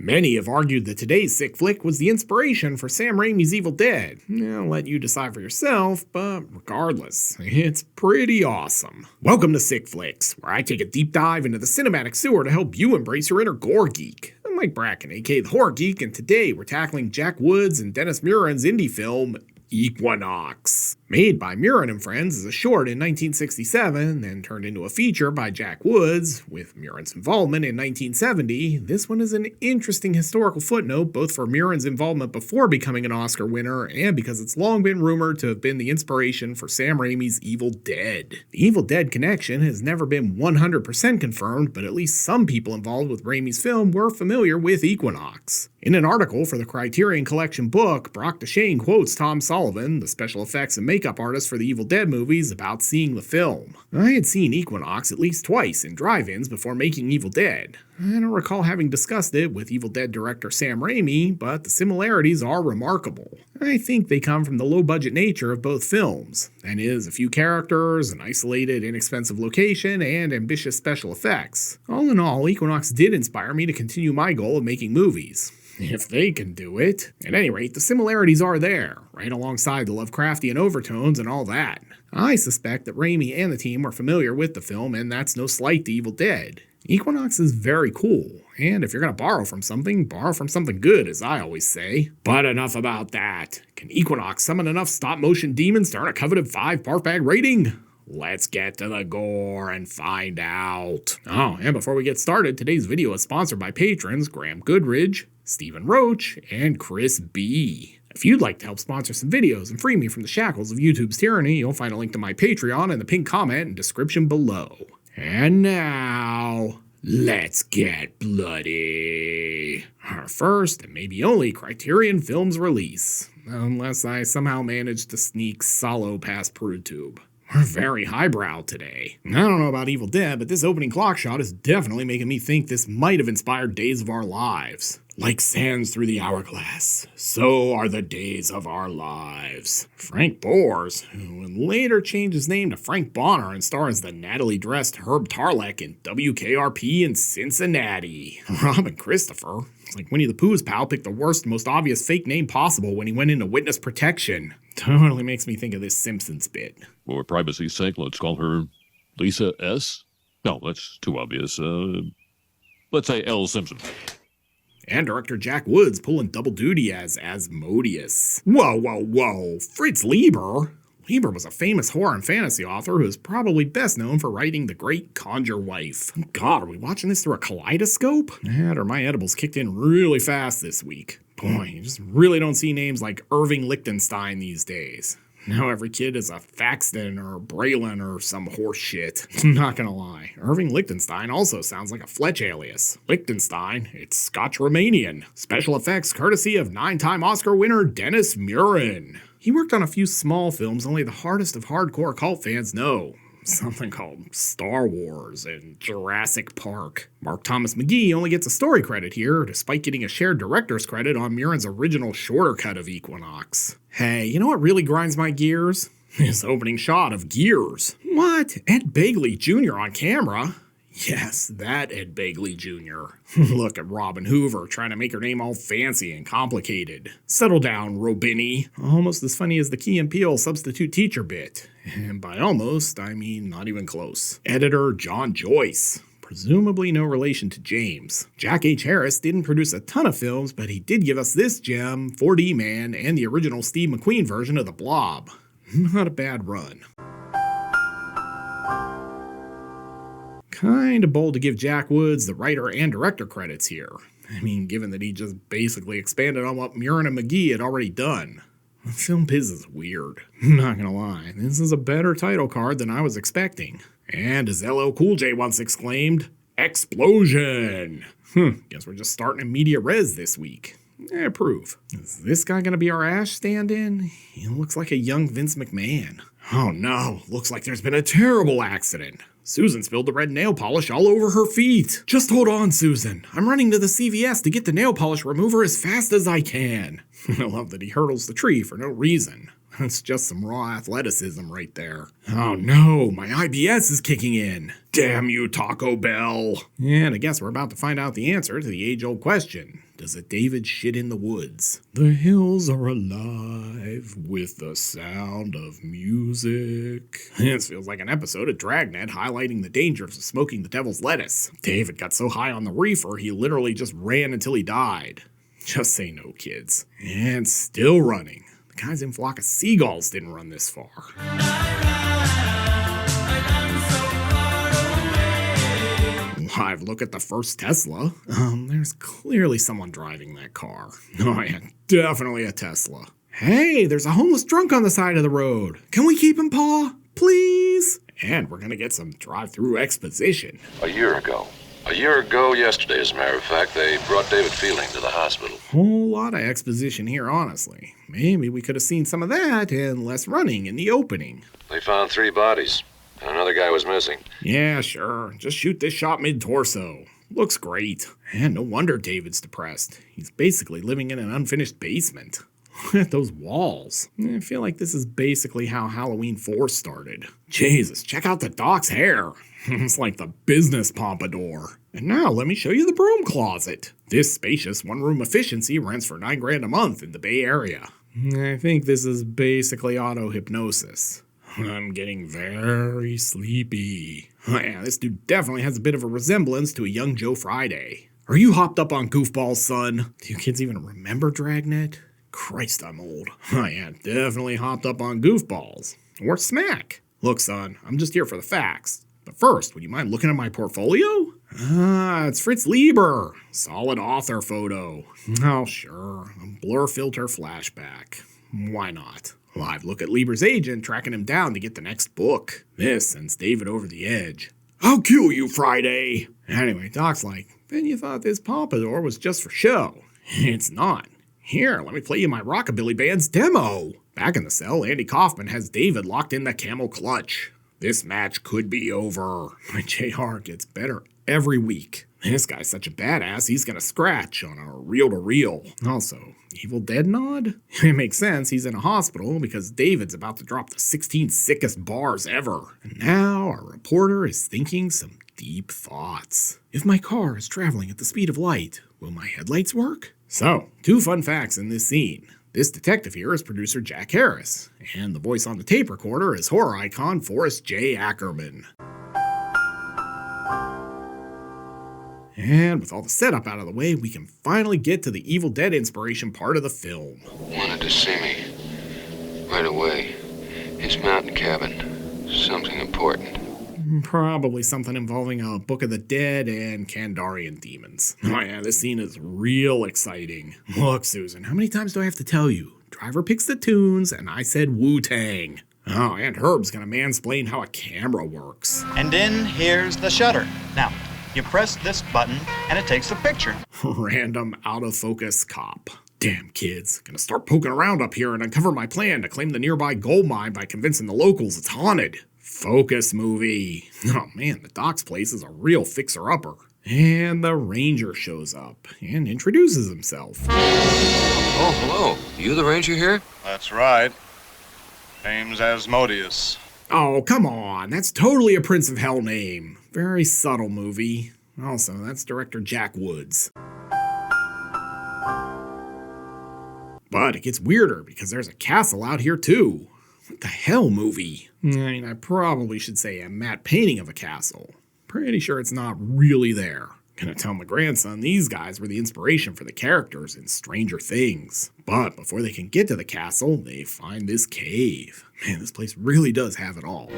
Many have argued that today's sick flick was the inspiration for Sam Raimi's Evil Dead. I'll let you decide for yourself, but regardless, it's pretty awesome. Welcome to Sick Flicks, where I take a deep dive into the cinematic sewer to help you embrace your inner gore geek. I'm Mike Bracken, aka the Horror Geek, and today we're tackling Jack Woods and Dennis Muren's indie film, Equinox. Made by Muren and Friends as a short in 1967, then turned into a feature by Jack Woods, with Muren's involvement in 1970, this one is an interesting historical footnote both for Muren's involvement before becoming an Oscar winner and because it's long been rumored to have been the inspiration for Sam Raimi's Evil Dead. The Evil Dead connection has never been 100% confirmed, but at least some people involved with Raimi's film were familiar with Equinox. In an article for the Criterion Collection book, Brock DeShane quotes Tom Sullivan, the special effects and makeup artist for the Evil Dead movies, about seeing the film. I had seen Equinox at least twice in drive-ins before making Evil Dead. I don't recall having discussed it with Evil Dead director Sam Raimi, but the similarities are remarkable. I think they come from the low-budget nature of both films. That is, a few characters, an isolated, inexpensive location, and ambitious special effects. All in all, Equinox did inspire me to continue my goal of making movies. If they can do it. At any rate, the similarities are there, right alongside the Lovecraftian overtones and all that. I suspect that Raimi and the team are familiar with the film, and that's no slight to Evil Dead. Equinox is very cool, and if you're gonna borrow from something good, as I always say. But enough about that. Can Equinox summon enough stop-motion demons to earn a coveted 5 barf bag rating? Let's get to the gore and find out. Oh, and before we get started, today's video is sponsored by patrons Graham Goodridge, Stephen Roach, and Chris B. If you'd like to help sponsor some videos and free me from the shackles of YouTube's tyranny, you'll find a link to my Patreon in the pinned comment and description below. And now, let's get bloody. Our first, and maybe only, Criterion Films release. Unless I somehow managed to sneak Solo past PrudeTube. We're very highbrow today. I don't know about Evil Dead, but this opening clock shot is definitely making me think this might have inspired Days of Our Lives. Like sands through the hourglass, so are the days of our lives. Frank Bors, who would later change his name to Frank Bonner and star as the Natalie-dressed Herb Tarlek in WKRP in Cincinnati. Robin Christopher. It's like Winnie the Pooh's pal picked the worst, most obvious fake name possible when he went into witness protection. Totally makes me think of this Simpsons bit. For privacy's sake, let's call her Lisa S. No, that's too obvious. Let's say L. Simpson. And director Jack Woods pulling double duty as Asmodeus. Whoa. Fritz Lieber? Lieber was a famous horror and fantasy author who is probably best known for writing The Great Conjure Wife. God, are we watching this through a kaleidoscope? Or my edibles kicked in really fast this week. Boy, you just really don't see names like Irving Lichtenstein these days. Now every kid is a Thaxton or Braylon or some horse shit. Not gonna lie, Irving Lichtenstein also sounds like a Fletch alias. Lichtenstein, it's Scotch-Romanian. Special effects courtesy of 9-time Oscar winner Dennis Muren. He worked on a few small films only the hardest of hardcore cult fans know. Something called Star Wars and Jurassic Park. Mark Thomas McGee only gets a story credit here, despite getting a shared director's credit on Muren's original shorter cut of Equinox. Hey, you know what really grinds my gears? This opening shot of Gears. What? Ed Begley Jr. on camera? Yes, that Ed Begley Jr. Look at Robin Hoover trying to make her name all fancy and complicated. Settle down, Robini. Almost as funny as the Key and Peele substitute teacher bit. And by almost, I mean not even close. Editor John Joyce. Presumably no relation to James. Jack H. Harris didn't produce a ton of films, but he did give us this gem, 4D Man, and the original Steve McQueen version of The Blob. Not a bad run. Kinda bold to give Jack Woods the writer and director credits here. I mean, given that he just basically expanded on what Muren and McGee had already done. The film biz is weird. Not gonna lie, this is a better title card than I was expecting. And as LL Cool J once exclaimed, explosion! Guess we're just starting in media res this week. Approve. Is this guy gonna be our Ash stand-in? He looks like a young Vince McMahon. Oh no, looks like there's been a terrible accident. Susan spilled the red nail polish all over her feet. Just hold on, Susan. I'm running to the CVS to get the nail polish remover as fast as I can. I love that he hurdles the tree for no reason. That's just some raw athleticism right there. Oh no, my IBS is kicking in. Damn you, Taco Bell. And I guess we're about to find out the answer to the age-old question. does a David shit in the woods. The hills are alive with the sound of music. This feels like an episode of Dragnet highlighting the dangers of smoking the devil's lettuce. David got so high on the reefer, he literally just ran until he died. Just say no, kids. And still running. The goddamn flock of seagulls didn't run this far. Live look at the first Tesla. There's clearly someone driving that car. Oh yeah, definitely a Tesla. Hey, there's a homeless drunk on the side of the road. Can we keep him, Pa? Please? And we're gonna get some drive-through exposition. A year ago yesterday, as a matter of fact, they brought David Fielding to the hospital. Whole lot of exposition here, honestly. Maybe we could have seen some of that and less running in the opening. They found 3 bodies, and another guy was missing. Yeah, sure. Just shoot this shot mid-torso. Looks great. And no wonder David's depressed. He's basically living in an unfinished basement. Look at those walls. I feel like this is basically how Halloween 4 started. Jesus, check out the Doc's hair. It's like the business pompadour. And now let me show you the broom closet. This spacious one-room efficiency rents for $9,000 a month in the Bay Area. I think this is basically auto-hypnosis. I'm getting very sleepy. Oh yeah, this dude definitely has a bit of a resemblance to a young Joe Friday. Are you hopped up on goofballs, son? Do you kids even remember Dragnet? Christ, I'm old. Oh yeah, definitely hopped up on goofballs. Or smack. Look, son, I'm just here for the facts. But first, would you mind looking at my portfolio? It's Fritz Lieber. Solid author photo. Oh, sure. A blur filter flashback. Why not? Live look at Lieber's agent tracking him down to get the next book. This sends David over the edge. I'll kill you, Friday. Anyway, Doc's like, then you thought this pompadour was just for show. It's not. Here, let me play you my Rockabilly Band's demo. Back in the cell, Andy Kaufman has David locked in the camel clutch. This match could be over. My JR gets better every week. This guy's such a badass, he's gonna scratch on a reel-to-reel. Also, Evil Dead nod? It makes sense, he's in a hospital because David's about to drop the 16 sickest bars ever. And now our reporter is thinking some deep thoughts. If my car is traveling at the speed of light, will my headlights work? So, 2 fun facts in this scene. This detective here is producer Jack Harris, and the voice on the tape recorder is horror icon Forrest J. Ackerman. And with all the setup out of the way, we can finally get to the Evil Dead inspiration part of the film. Wanted to see me. Right away. His mountain cabin. Something important. Probably something involving a Book of the Dead and Kandarian demons. Oh yeah, this scene is real exciting. Look, Susan, how many times do I have to tell you? Driver picks the tunes, and I said Wu-Tang. Oh, and Herb's gonna mansplain how a camera works. And then here's the shutter. Now, you press this button, and it takes a picture. Random out-of-focus cop. Damn kids, gonna start poking around up here and uncover my plan to claim the nearby gold mine by convincing the locals it's haunted. Focus movie. Oh man, the Doc's place is a real fixer-upper. And the ranger shows up and introduces himself. Oh, hello. You the ranger here? That's right. Name's Asmodeus. Oh, come on. That's totally a Prince of Hell name. Very subtle movie. Also, that's director Jack Woods. But it gets weirder because there's a castle out here too. What the hell movie? I mean, I probably should say a matte painting of a castle. Pretty sure it's not really there. Gonna tell my grandson these guys were the inspiration for the characters in Stranger Things. But before they can get to the castle, they find this cave. Man, this place really does have it all.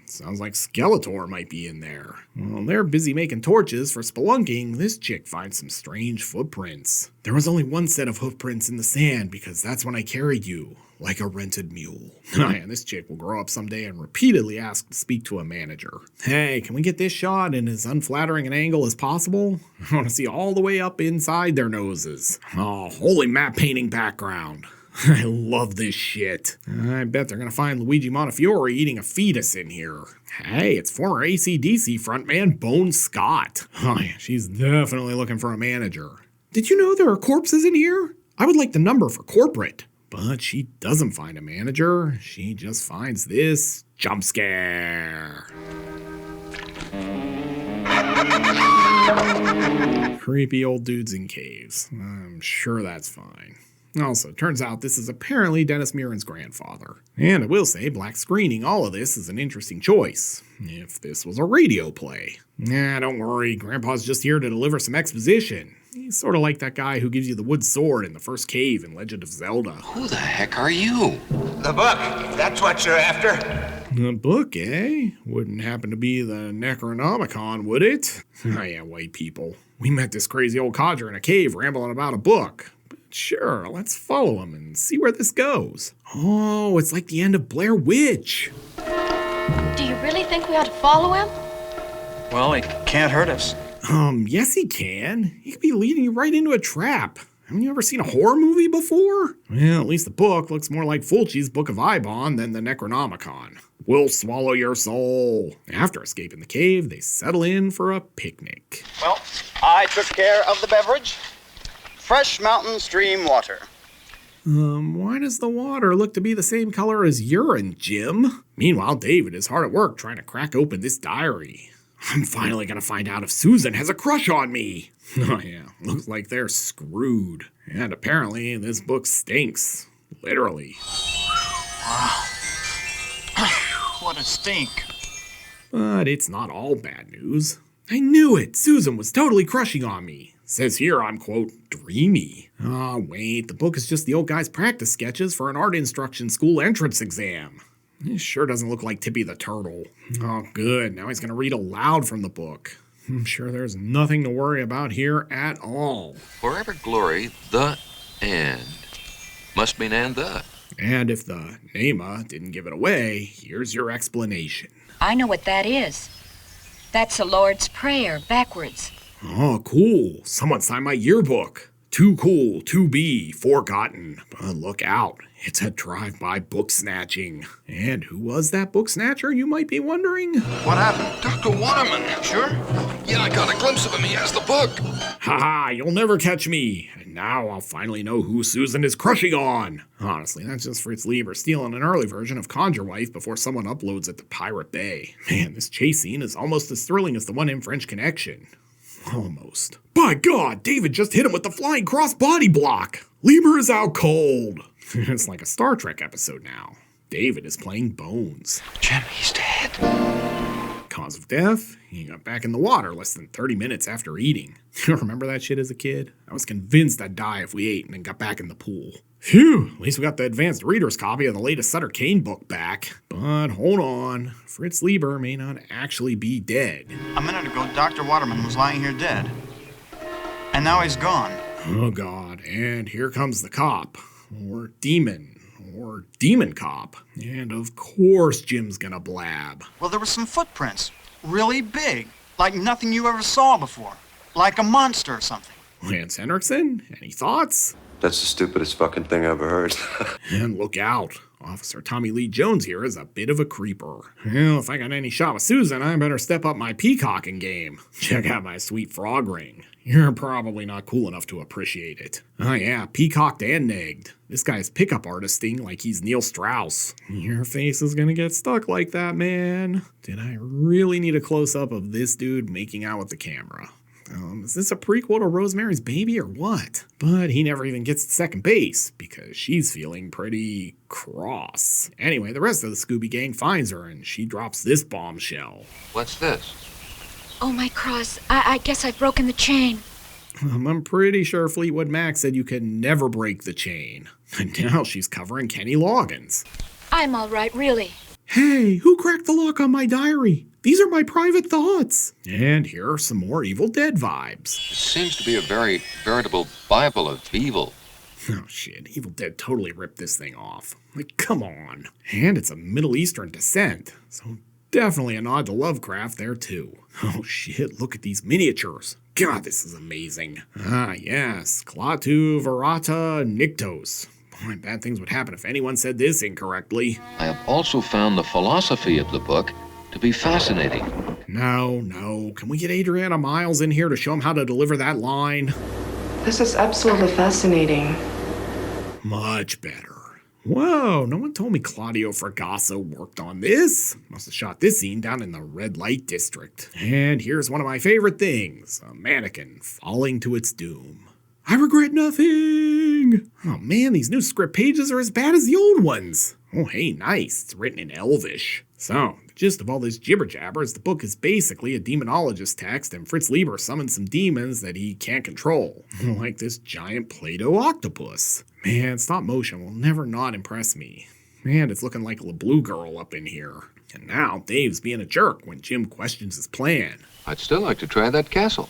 Sounds like Skeletor might be in there. While they're busy making torches for spelunking, this chick finds some strange footprints. There was only one set of footprints in the sand because that's when I carried you, like a rented mule. And this chick will grow up someday and repeatedly ask to speak to a manager. Hey, can we get this shot in as unflattering an angle as possible? I want to see all the way up inside their noses. Oh, holy matte painting background. I love this shit. I bet they're gonna find Luigi Montefiore eating a fetus in here. Hey, it's former AC/DC frontman Bone Scott. Oh yeah, she's definitely looking for a manager. Did you know there are corpses in here? I would like the number for corporate. But she doesn't find a manager. She just finds this jump scare. Creepy old dudes in caves. I'm sure that's fine. Also, turns out this is apparently Dennis Muren's grandfather. And I will say, black screening all of this is an interesting choice. If this was a radio play. Nah, don't worry, Grandpa's just here to deliver some exposition. He's sort of like that guy who gives you the wood sword in the first cave in Legend of Zelda. Who the heck are you? The book, if that's what you're after. A book, eh? Wouldn't happen to be the Necronomicon, would it? Oh yeah, white people. We met this crazy old codger in a cave rambling about a book. But sure, let's follow him and see where this goes. Oh, it's like the end of Blair Witch. Do you really think we ought to follow him? Well, he can't hurt us. Yes he can. He could be leading you right into a trap. Haven't you ever seen a horror movie before? Well, at least the book looks more like Fulci's Book of Eibon than the Necronomicon. We'll swallow your soul. After escaping the cave, they settle in for a picnic. Well, I took care of the beverage. Fresh mountain stream water. Why does the water look to be the same color as urine, Jim? Meanwhile, David is hard at work trying to crack open this diary. I'm finally gonna find out if Susan has a crush on me. Oh yeah, looks like they're screwed. And apparently this book stinks. Literally. Wow. What a stink. But it's not all bad news. I knew it! Susan was totally crushing on me. Says here I'm, quote, dreamy. Oh, wait, the book is just the old guy's practice sketches for an art instruction school entrance exam. It sure doesn't look like Tippy the Turtle. Oh, good. Now he's going to read aloud from the book. I'm sure there's nothing to worry about here at all. Forever glory, the and. Must mean and the. And if the Nema didn't give it away, here's your explanation. I know what that is. That's the Lord's Prayer, backwards. Oh, cool. Someone signed my yearbook. Too cool to be forgotten. But look out. It's a drive-by book snatching. And who was that book snatcher, you might be wondering? What happened? Dr. Waterman. Sure? Yeah, I got a glimpse of him. He has the book. Haha, you'll never catch me. And now I'll finally know who Susan is crushing on. Honestly, that's just Fritz Lieber stealing an early version of Conjure Wife before someone uploads it to Pirate Bay. Man, this chase scene is almost as thrilling as the one in French Connection. Almost. By God, David just hit him with the flying cross body block. Lieber is out cold. It's like a Star Trek episode now. David is playing Bones. Jim, he's dead. Cause of death? He got back in the water less than 30 minutes after eating. You remember that shit as a kid? I was convinced I'd die if we ate and then got back in the pool. Phew, at least we got the advanced reader's copy of the latest Sutter Kane book back. But hold on, Fritz Lieber may not actually be dead. A minute ago, Dr. Waterman was lying here dead. And now he's gone. Oh God, and here comes the cop. Or demon cop. And of course Jim's gonna blab. Well, there were some footprints. Really big. Like nothing you ever saw before. Like a monster or something. Lance Henriksen, any thoughts? That's the stupidest fucking thing I've ever heard. And look out. Officer Tommy Lee Jones here is a bit of a creeper. Well, if I got any shot with Susan, I better step up my peacocking game. Check out my sweet frog ring. You're probably not cool enough to appreciate it. Oh yeah, peacocked and negged. This guy's pickup artisting like he's Neil Strauss. Your face is gonna get stuck like that, man. Did I really need a close-up of this dude making out with the camera? Is this a prequel to Rosemary's Baby or what? But he never even gets to second base because she's feeling pretty cross. Anyway, the rest of the Scooby Gang finds her and she drops this bombshell. What's this? Oh, my cross. I guess I've broken the chain. I'm pretty sure Fleetwood Mac said you can never break the chain. And now she's covering Kenny Loggins. I'm all right, really. Hey, who cracked the lock on my diary? These are my private thoughts. And here are some more Evil Dead vibes. It seems to be a very veritable Bible of evil. Oh shit, Evil Dead totally ripped this thing off. Like, come on. And it's a Middle Eastern descent, so definitely a nod to Lovecraft there too. Oh shit, look at these miniatures. God, this is amazing. Ah yes, Klaatu Verata Nyctos. Boy, bad things would happen if anyone said this incorrectly. I have also found the philosophy of the book to be fascinating. No. Can we get Adriana Miles in here to show him how to deliver that line? This is absolutely fascinating. Much better. Whoa, no one told me Claudio Fragasso worked on this. Must have shot this scene down in the red light district. And here's one of my favorite things, a mannequin falling to its doom. I regret nothing! Oh man, these new script pages are as bad as the old ones. Oh hey, nice, it's written in Elvish. So, the gist of all this jibber-jabber is the book is basically a demonologist text and Fritz Lieber summons some demons that he can't control. Like this giant Play-Doh octopus. Man, stop motion will never not impress me. Man, it's looking like a blue girl up in here. And now, Dave's being a jerk when Jim questions his plan. I'd still like to try that castle.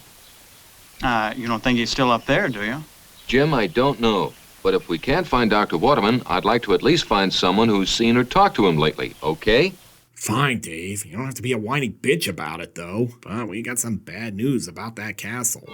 You don't think he's still up there, do you? Jim, I don't know. But if we can't find Dr. Waterman, I'd like to at least find someone who's seen or talked to him lately, okay? Fine, Dave. You don't have to be a whiny bitch about it, though. But we got some bad news about that castle.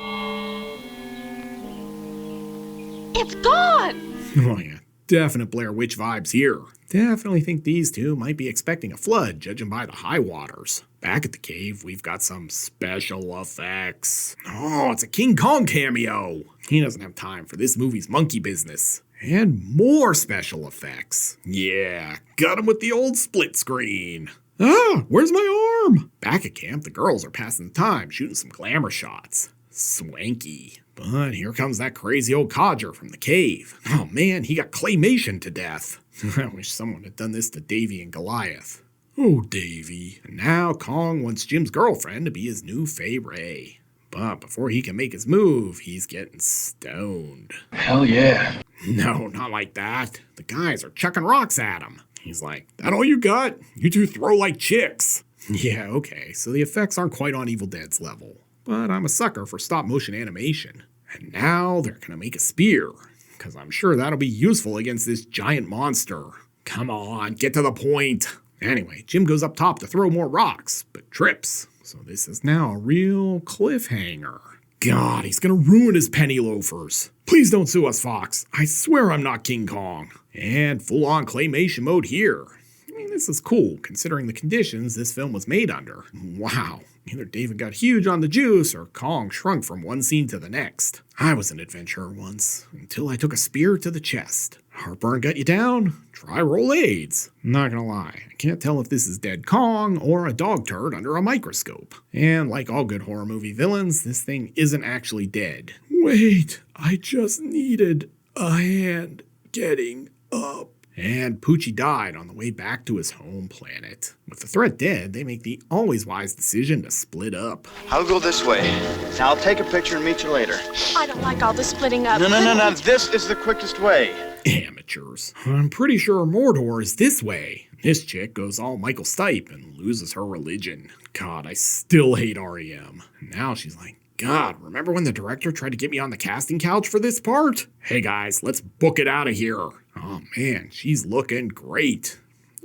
It's gone! Oh yeah, definite Blair Witch vibes here. Definitely think these two might be expecting a flood, judging by the high waters. Back at the cave, we've got some special effects. Oh, it's a King Kong cameo. He doesn't have time for this movie's monkey business. And more special effects. Yeah, got him with the old split screen. Ah, where's my arm? Back at camp, the girls are passing the time, shooting some glamour shots. Swanky. But here comes that crazy old codger from the cave. Oh man, he got claymation to death. I wish someone had done this to Davy and Goliath. Oh, Davy. And now Kong wants Jim's girlfriend to be his new Fay Ray. But before he can make his move, he's getting stoned. Hell yeah. No, not like that. The guys are chucking rocks at him. He's like, that all you got? You two throw like chicks. Yeah, okay, so the effects aren't quite on Evil Dead's level. But I'm a sucker for stop motion animation. And now they're gonna make a spear. Because I'm sure that'll be useful against this giant monster. Come on, get to the point. Anyway, Jim goes up top to throw more rocks, but trips. So this is now a real cliffhanger. God, he's gonna ruin his penny loafers. Please don't sue us, Fox. I swear I'm not King Kong. And full-on claymation mode here. I mean, this is cool, considering the conditions this film was made under. Wow, either David got huge on the juice, or Kong shrunk from one scene to the next. I was an adventurer once, until I took a spear to the chest. Heartburn got you down? Try Rolaids. Not gonna lie, I can't tell if this is dead Kong or a dog turd under a microscope. And like all good horror movie villains, this thing isn't actually dead. Wait, I just needed a hand getting up. And Poochie died on the way back to his home planet. With the threat dead, they make the always wise decision to split up. I'll go this way. I'll take a picture and meet you later. I don't like all the splitting up. No. This is the quickest way. Amateurs. I'm pretty sure Mordor is this way. This chick goes all Michael Stipe and loses her religion. God, I still hate REM. Now she's like, God, remember when the director tried to get me on the casting couch for this part? Hey guys, let's book it out of here. Oh man, she's looking great.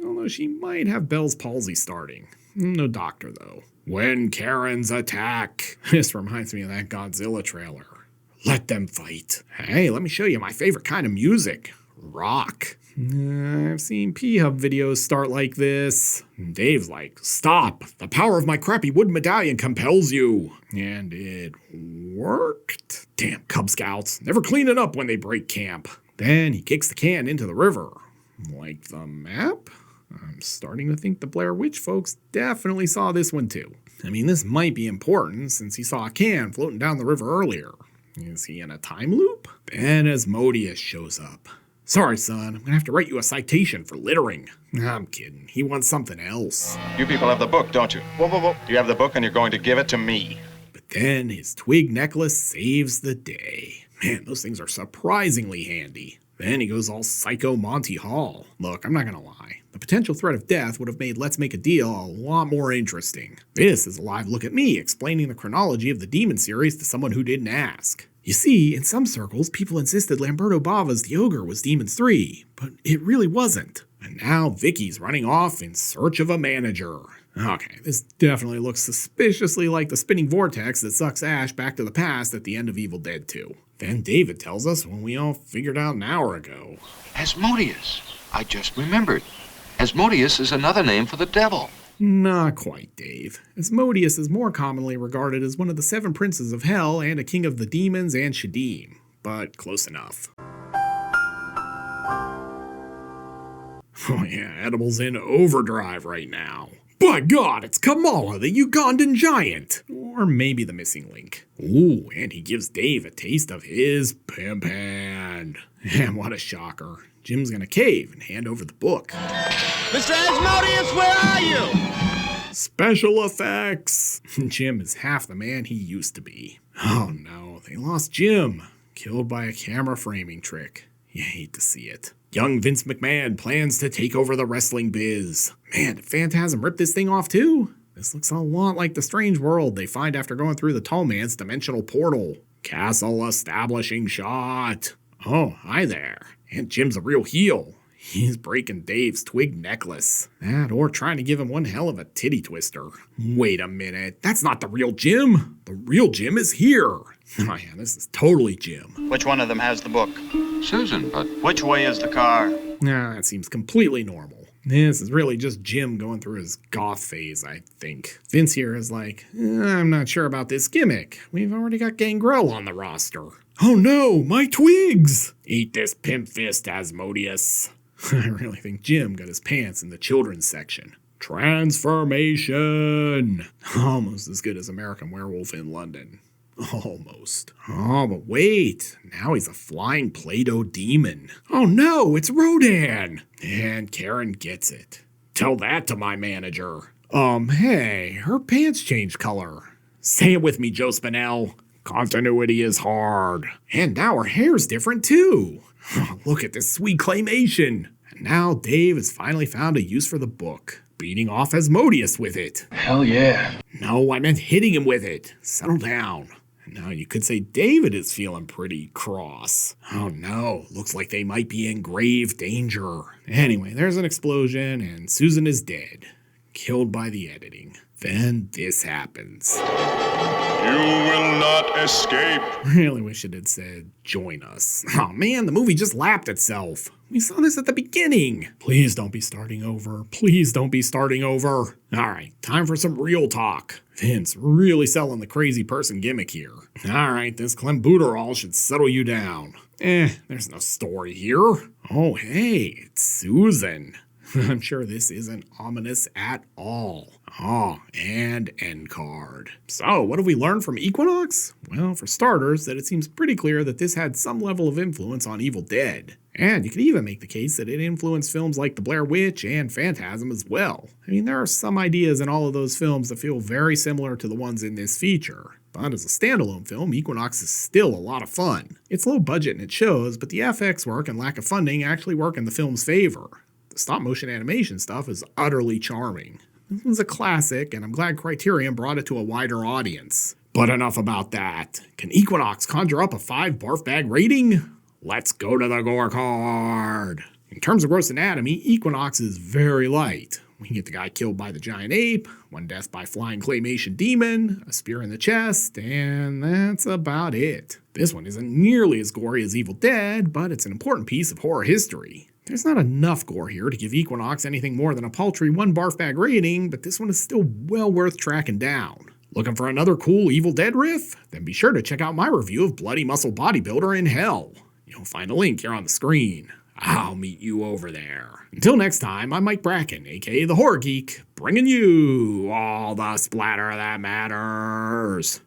Although she might have Bell's palsy starting. No doctor though. When Karens attack. This reminds me of that Godzilla trailer. Let them fight. Hey, let me show you my favorite kind of music. Rock. I've seen P-Hub videos start like this. Dave's like, stop. The power of my crappy wood medallion compels you. And it worked. Damn Cub Scouts. Never clean it up when they break camp. Then he kicks the can into the river. Like the map? I'm starting to think the Blair Witch folks definitely saw this one too. I mean, this might be important since he saw a can floating down the river earlier. Is he in a time loop? Then Asmodeus shows up. Sorry, son, I'm gonna have to write you a citation for littering. I'm kidding. He wants something else. You people have the book, don't you? Whoa. You have the book and you're going to give it to me. But then his twig necklace saves the day. Man, those things are surprisingly handy. Then he goes all psycho Monty Hall. Look, I'm not gonna lie. The potential threat of death would have made Let's Make a Deal a lot more interesting. This is a live look at me explaining the chronology of the Demon series to someone who didn't ask. You see, in some circles, people insisted Lamberto Bava's The Ogre was Demons 3, but it really wasn't. And now Vicky's running off in search of a manager. Okay, this definitely looks suspiciously like the spinning vortex that sucks Ash back to the past at the end of Evil Dead 2. Then David tells us when we all figured out an hour ago. Asmodeus. I just remembered. Asmodeus is another name for the devil. Not quite, Dave. Asmodeus is more commonly regarded as one of the 7 princes of hell and a king of the demons and Shadim, but close enough. Oh yeah, Edible's in overdrive right now. By God, it's Kamala, the Ugandan giant! Or maybe the missing link. Ooh, and he gives Dave a taste of his pimp hand. And what a shocker. Jim's gonna cave and hand over the book. Mr. Asmodeus, where are you? Special effects! Jim is half the man he used to be. Oh no, they lost Jim. Killed by a camera framing trick. You hate to see it. Young Vince McMahon plans to take over the wrestling biz. Man, did Phantasm rip this thing off too? This looks a lot like the strange world they find after going through the Tall Man's dimensional portal. Castle establishing shot. Oh, hi there. And Jim's a real heel. He's breaking Dave's twig necklace. That or trying to give him one hell of a titty twister. Wait a minute, that's not the real Jim. The real Jim is here. Oh yeah, this is totally Jim. Which one of them has the book? Susan, but Which way is the car? Nah, that seems completely normal. This is really just Jim going through his goth phase, I think. Vince here is like, I'm not sure about this gimmick. We've already got Gangrel on the roster. Oh no, my twigs! Eat this pimp fist, Asmodeus. I really think Jim got his pants in the children's section. Transformation! Almost as good as American Werewolf in London. Almost. Oh, but wait. Now he's a flying Play-Doh demon. Oh no, it's Rodan! And Karen gets it. Tell that to my manager. Hey, her pants changed color. Say it with me, Joe Spinell. Continuity is hard. And now her hair's different too. Look at this sweet claymation. And now Dave has finally found a use for the book. Beating off Asmodeus with it. hell yeah. No, I meant hitting him with it. Settle down. Now you could say David is feeling pretty cross. Oh no, looks like they might be in grave danger. Anyway, there's an explosion and Susan is dead. Killed by the editing. Then this happens. You will not escape. Really wish it had said, join us. Oh man, the movie just lapped itself. We saw this at the beginning. Please don't be starting over. Please don't be starting over. Alright, time for some real talk. Vince really selling the crazy person gimmick here. Alright, this clenbuterol should settle you down. There's no story here. Oh hey, it's Susan. I'm sure this isn't ominous at all. Oh, and end card. So, what have we learned from Equinox? Well, for starters, that it seems pretty clear that this had some level of influence on Evil Dead. And you could even make the case that it influenced films like The Blair Witch and Phantasm as well. I mean, there are some ideas in all of those films that feel very similar to the ones in this feature. But as a standalone film, Equinox is still a lot of fun. It's low budget and it shows, but the FX work and lack of funding actually work in the film's favor. The stop-motion animation stuff is utterly charming. This one's a classic, and I'm glad Criterion brought it to a wider audience. But enough about that. Can Equinox conjure up a 5 barf bag rating? Let's go to the gore card. In terms of gross anatomy, Equinox is very light. We get the guy killed by the giant ape, 1 death by flying claymation demon, a spear in the chest, and that's about it. This one isn't nearly as gory as Evil Dead, but it's an important piece of horror history. There's not enough gore here to give Equinox anything more than a paltry 1 barf bag rating, but this one is still well worth tracking down. Looking for another cool Evil Dead riff? Then be sure to check out my review of Bloody Muscle Bodybuilder in Hell. You'll find a link here on the screen. I'll meet you over there. Until next time, I'm Mike Bracken, aka The Horror Geek, bringing you all the splatter that matters.